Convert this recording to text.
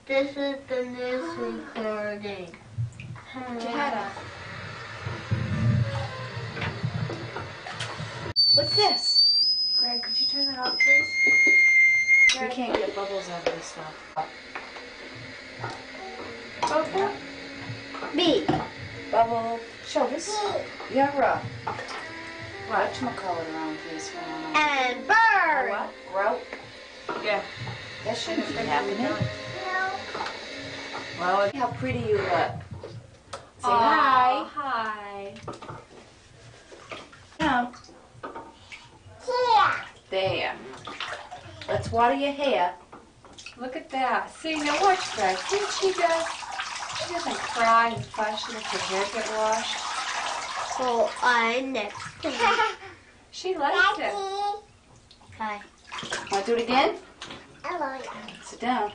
This is the news recording. Put your head up. What's this? Greg, could you turn that off, please? We can't get bubbles out of this stuff. Bubble? B. Bubble. Show this. You're whatchamacallit around this one. And bird. What? Grout? Yeah. That shouldn't be happening. No. Well, look how pretty you look. Say Aw, hi. hi. No. Yeah. There. Let's water your hair. Look at that. See, now watch Greg. See what she does? She doesn't cry and fuss. She lets her hair get washed. So I'm next to you. She likes it. Hi. Want to do it again? Hello. Sit down.